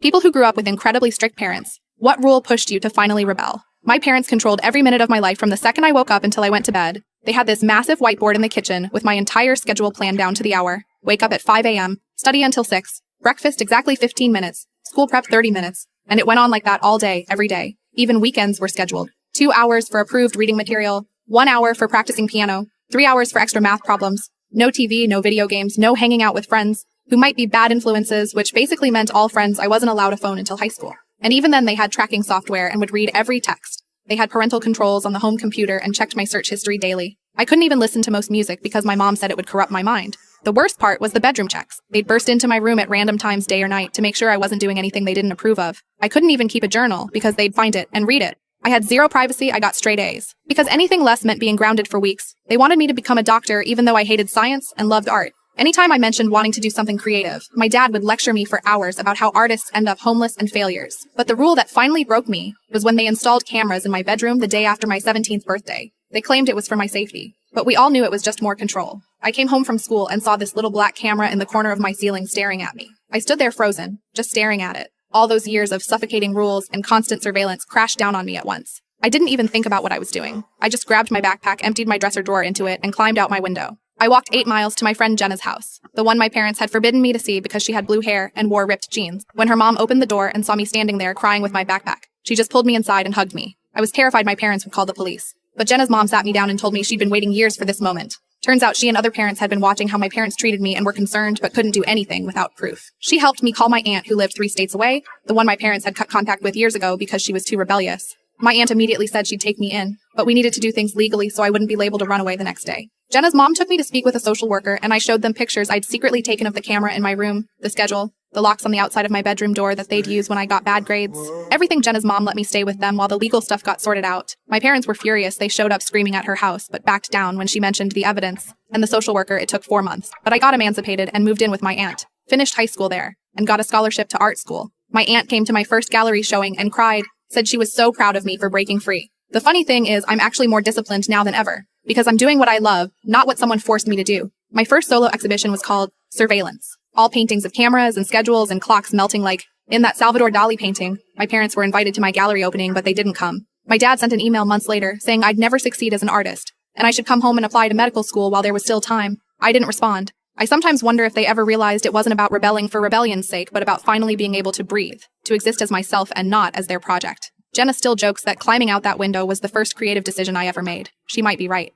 People who grew up with incredibly strict parents. What rule pushed you to finally rebel? My parents controlled every minute of my life from the second I woke up until I went to bed. They had this massive whiteboard in the kitchen with my entire schedule planned down to the hour. Wake up at 5 a.m., study until 6, breakfast exactly 15 minutes, school prep 30 minutes, and it went on like that all day, every day. Even weekends were scheduled. 2 hours for approved reading material, 1 hour for practicing piano, 3 hours for extra math problems. No TV, no video games, no hanging out with friends who might be bad influences, which basically meant all friends I wasn't allowed a phone until high school. And even then they had tracking software and would read every text. They had parental controls on the home computer and checked my search history daily. I couldn't even listen to most music because my mom said it would corrupt my mind. The worst part was the bedroom checks. They'd burst into my room at random times day or night to make sure I wasn't doing anything they didn't approve of. I couldn't even keep a journal because they'd find it and read it. I had zero privacy, I got straight A's. Because anything less meant being grounded for weeks. They wanted me to become a doctor even though I hated science and loved art. Anytime I mentioned wanting to do something creative, my dad would lecture me for hours about how artists end up homeless and failures. But the rule that finally broke me was when they installed cameras in my bedroom the day after my 17th birthday. They claimed it was for my safety, but we all knew it was just more control. I came home from school and saw this little black camera in the corner of my ceiling staring at me. I stood there frozen, just staring at it. All those years of suffocating rules and constant surveillance crashed down on me at once. I didn't even think about what I was doing. I just grabbed my backpack, emptied my dresser drawer into it, and climbed out my window. I walked 8 miles to my friend Jenna's house, the one my parents had forbidden me to see because she had blue hair and wore ripped jeans. When her mom opened the door and saw me standing there crying with my backpack, she just pulled me inside and hugged me. I was terrified my parents would call the police. But Jenna's mom sat me down and told me she'd been waiting years for this moment. Turns out she and other parents had been watching how my parents treated me and were concerned but couldn't do anything without proof. She helped me call my aunt who lived 3 states away, the one my parents had cut contact with years ago because she was too rebellious. My aunt immediately said she'd take me in, but we needed to do things legally so I wouldn't be labeled a runaway the next day. Jenna's mom took me to speak with a social worker, and I showed them pictures I'd secretly taken of the camera in my room, the schedule, the locks on the outside of my bedroom door that they'd use when I got bad grades. Everything. Jenna's mom let me stay with them while the legal stuff got sorted out. My parents were furious. They showed up screaming at her house, but backed down when she mentioned the evidence. And the social worker, it took 4 months. But I got emancipated and moved in with my aunt, finished high school there, and got a scholarship to art school. My aunt came to my first gallery showing and cried, said she was so proud of me for breaking free. The funny thing is, I'm actually more disciplined now than ever, because I'm doing what I love, not what someone forced me to do. My first solo exhibition was called Surveillance. All paintings of cameras and schedules and clocks melting like in that Salvador Dali painting. My parents were invited to my gallery opening, but they didn't come. My dad sent an email months later saying I'd never succeed as an artist, and I should come home and apply to medical school while there was still time. I didn't respond. I sometimes wonder if they ever realized it wasn't about rebelling for rebellion's sake, but about finally being able to breathe, to exist as myself and not as their project. Jenna still jokes that climbing out that window was the first creative decision I ever made. She might be right.